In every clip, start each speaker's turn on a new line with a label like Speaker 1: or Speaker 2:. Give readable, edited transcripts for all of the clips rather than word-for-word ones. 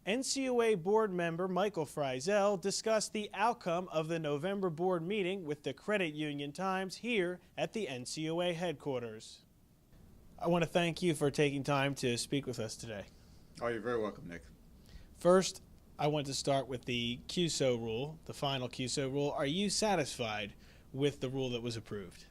Speaker 1: NCUA board member Michael Fryzel discussed the outcome of the November board meeting with the Credit Union Times here at the NCUA headquarters. I want to thank you for taking time to speak with us today.
Speaker 2: Oh, you're very welcome, Nick.
Speaker 1: First, I want to start with the QSO rule, the final QSO rule. Are you satisfied with the rule that was approved?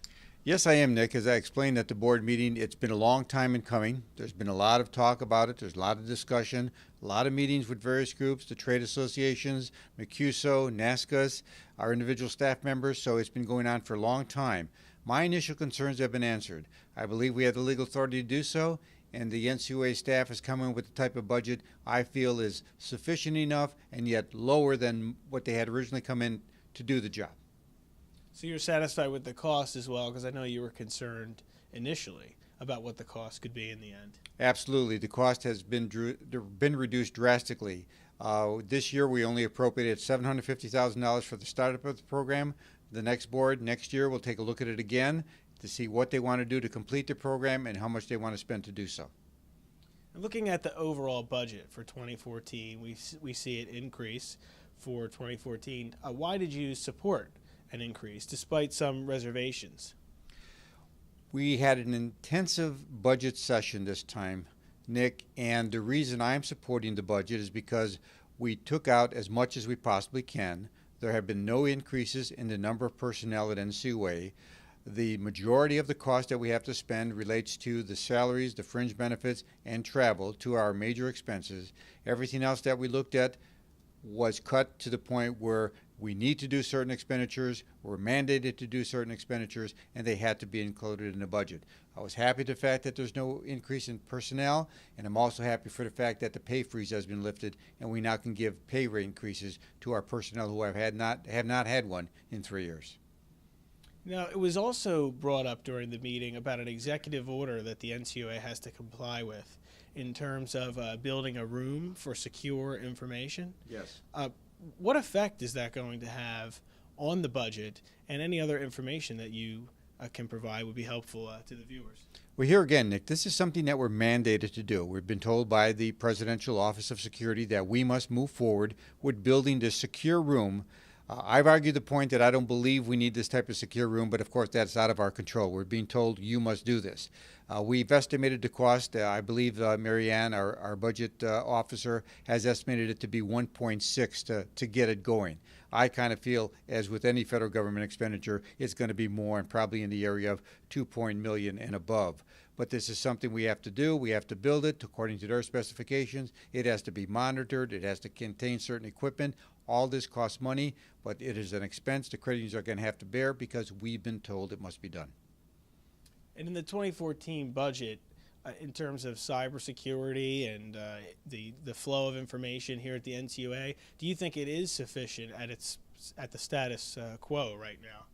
Speaker 2: Yes, I am, Nick. As I explained at the board meeting, it's been a long time in coming. There's been a lot of talk about it. There's a lot of discussion, a lot of meetings with various groups, the trade associations, MCUSO, NASCAS, our individual staff members. So it's been going on for a long time. My initial concerns have been answered. I believe we have the legal authority to do so, and the NCUA staff has come in with the type of budget I feel is sufficient enough and yet lower than what they had originally come in to do the job.
Speaker 1: So you're satisfied with the cost as well, because I know you were concerned initially about what the cost could be in the end.
Speaker 2: Absolutely. The cost has been reduced drastically. This year we only appropriated $750,000 for the startup of the program. The next board next year will take a look at it again to see what they want to do to complete the program and how much they want to spend to do so.
Speaker 1: Looking at the overall budget for 2014, we see it increase for 2014. Why did you support an increase despite some reservations?
Speaker 2: We had an intensive budget session this time, Nick, and the reason I'm supporting the budget is because we took out as much as we possibly can. There have been no increases in the number of personnel at NCUA. The majority of the cost that we have to spend relates to the salaries, the fringe benefits, and travel, to our major expenses. Everything else that we looked at was cut to the point where we need to do certain expenditures, we're mandated to do certain expenditures, and they had to be included in the budget. I was happy to the fact that there's no increase in personnel, and I'm also happy for the fact that the pay freeze has been lifted, and we now can give pay rate increases to our personnel who have not had one in 3 years.
Speaker 1: Now, it was also brought up during the meeting about an executive order that the NCUA has to comply with in terms of building a room for secure information.
Speaker 2: Yes.
Speaker 1: What effect is that going to have on the budget, and any other information that you can provide would be helpful to the viewers?
Speaker 2: Well, here again, Nick, this is something that we're mandated to do. We've been told by the Presidential Office of Security that we must move forward with building this secure room. I've argued the point that I don't believe we need this type of secure room, but of course that's out of our control. We're being told you must do this. We've estimated the cost. I believe Marianne, our budget officer, has estimated it to be 1.6 to get it going. I kind of feel, as with any federal government expenditure, it's going to be more, and probably in the area of $2 million and above. But this is something we have to do. We have to build it according to their specifications. It has to be monitored. It has to contain certain equipment. All this costs money, but it is an expense the credit unions are going to have to bear because we've been told it must be done.
Speaker 1: And in the 2014 budget, in terms of cybersecurity and the flow of information here at the NCUA, do you think it is sufficient at the status quo right now?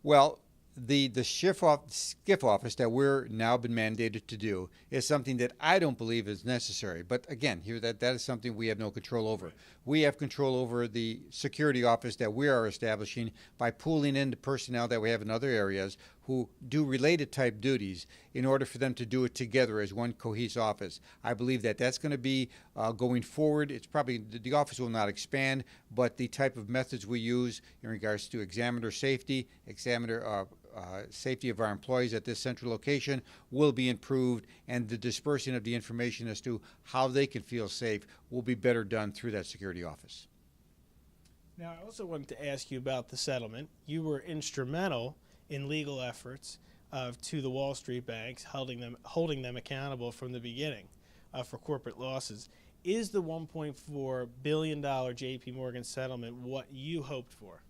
Speaker 2: Well, the SCIF office that we're now been mandated to do is something that I don't believe is necessary. But again, here that is something we have no control over. We have control over the security office that we are establishing by pooling in the personnel that we have in other areas who do related type duties in order for them to do it together as one cohesive office. I believe that that's going to be going forward. It's probably, the office will not expand, but the type of methods we use in regards to examiner safety, safety of our employees at this central location will be improved, and the dispersing of the information as to how they can feel safe will be better done through that security office.
Speaker 1: Now, I also wanted to ask you about the settlement. You were instrumental in legal efforts to the Wall Street banks, holding them accountable from the beginning for corporate losses. Is the $1.4 billion JPMorgan settlement what you hoped for?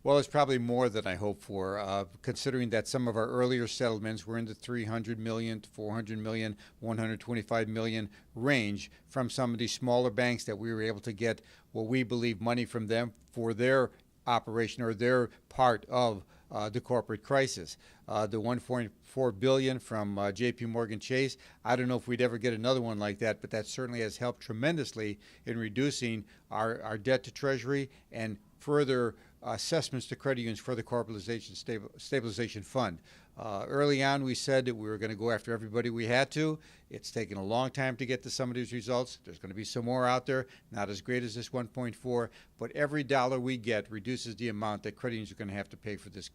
Speaker 2: Well, it's probably more than I hoped for, considering that some of our earlier settlements were in the $300 million to $400 million, $125 million range from some of these smaller banks that we were able to get what we believe money from them for their operation or their part of the corporate crisis. The $1.4 billion from JPMorgan Chase, I don't know if we'd ever get another one like that, but that certainly has helped tremendously in reducing our debt to Treasury and further assessments to credit unions for the Corporatization Stabilization Fund. Early on, we said that we were going to go after everybody we had to. It's taken a long time to get to some of these results. There's going to be some more out there, not as great as this 1.4, but every dollar we get reduces the amount that credit unions are going to have to pay for this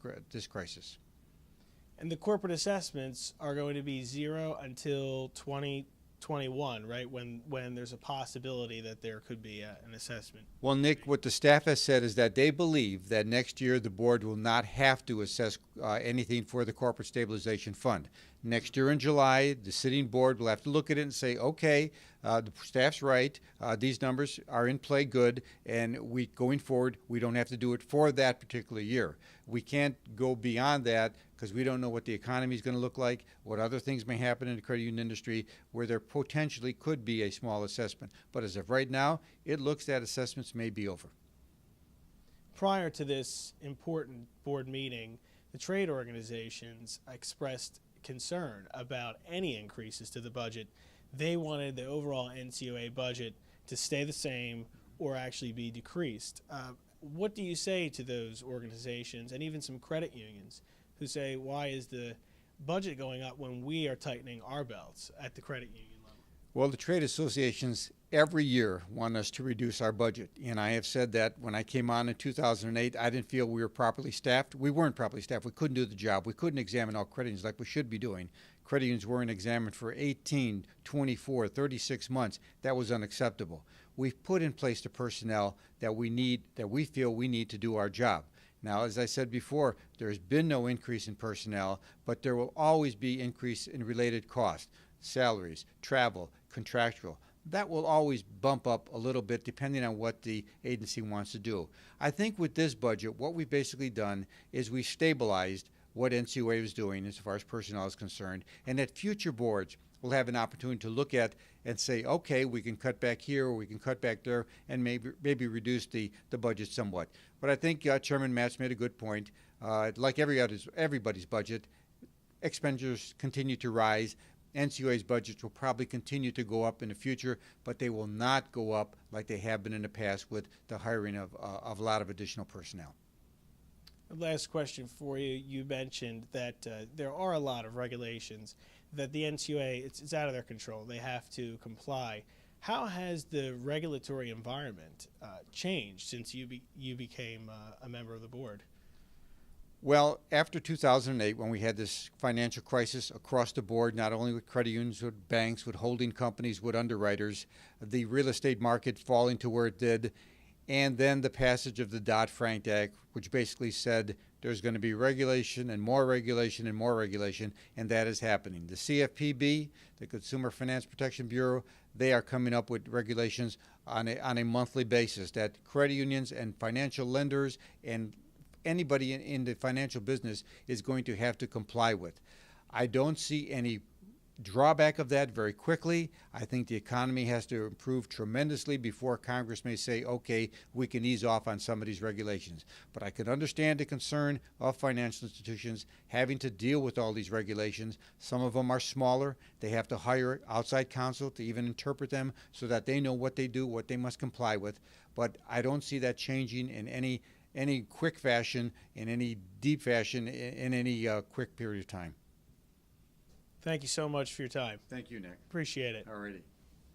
Speaker 2: crisis.
Speaker 1: And the corporate assessments are going to be zero until 2021, right? When there's a possibility that there could be an assessment.
Speaker 2: Well, Nick, what the staff has said is that they believe that next year the board will not have to assess anything for the Corporate Stabilization Fund. Next year in July, the sitting board will have to look at it and say, okay, the staff's right, these numbers are in play good, and going forward, we don't have to do it for that particular year. We can't go beyond that because we don't know what the economy is going to look like, what other things may happen in the credit union industry where there potentially could be a small assessment. But as of right now, it looks that assessments may be over.
Speaker 1: Prior to this important board meeting, the trade organizations expressed concern about any increases to the budget. They wanted the overall NCUA budget to stay the same or actually be decreased. What do you say to those organizations and even some credit unions who say, why is the budget going up when we are tightening our belts at the credit union level?
Speaker 2: Well, the trade associations every year want us to reduce our budget. And I have said that when I came on in 2008, I didn't feel we were properly staffed. We weren't properly staffed. We couldn't do the job. We couldn't examine all credit unions like we should be doing. Credit unions weren't examined for 18, 24, 36 months. That was unacceptable. We've put in place the personnel that we feel we need to do our job. Now, as I said before, there's been no increase in personnel, but there will always be increase in related costs, salaries, travel, contractual. That will always bump up a little bit depending on what the agency wants to do. I think with this budget, what we've basically done is we stabilized what NCUA was doing as far as personnel is concerned, and that future boards will have an opportunity to look at and say, okay, we can cut back here or we can cut back there and maybe reduce the budget somewhat. But I think Chairman Matz made a good point. Like everybody's budget, expenditures continue to rise. NCUA's budgets will probably continue to go up in the future, but they will not go up like they have been in the past with the hiring of a lot of additional personnel.
Speaker 1: Last question for you. You mentioned that there are a lot of regulations that the NCUA, it's out of their control. They have to comply. How has the regulatory environment changed since you became a member of the board?
Speaker 2: Well, after 2008, when we had this financial crisis across the board, not only with credit unions, with banks, with holding companies, with underwriters, the real estate market falling to where it did, and then the passage of the Dodd-Frank Act, which basically said there's going to be regulation and more regulation and more regulation, and that is happening. The CFPB, the Consumer Finance Protection Bureau, they are coming up with regulations on a monthly basis that credit unions and financial lenders and anybody in the financial business is going to have to comply with. I don't see any drawback of that very quickly. I think the economy has to improve tremendously before Congress may say, okay, we can ease off on some of these regulations. But I can understand the concern of financial institutions having to deal with all these regulations. Some of them are smaller. They have to hire outside counsel to even interpret them so that they know what they do, what they must comply with. But I don't see that changing in any quick fashion, in any deep fashion, in any quick period of time.
Speaker 1: Thank you so much for your time.
Speaker 2: Thank you, Nick.
Speaker 1: Appreciate it.
Speaker 2: Alrighty.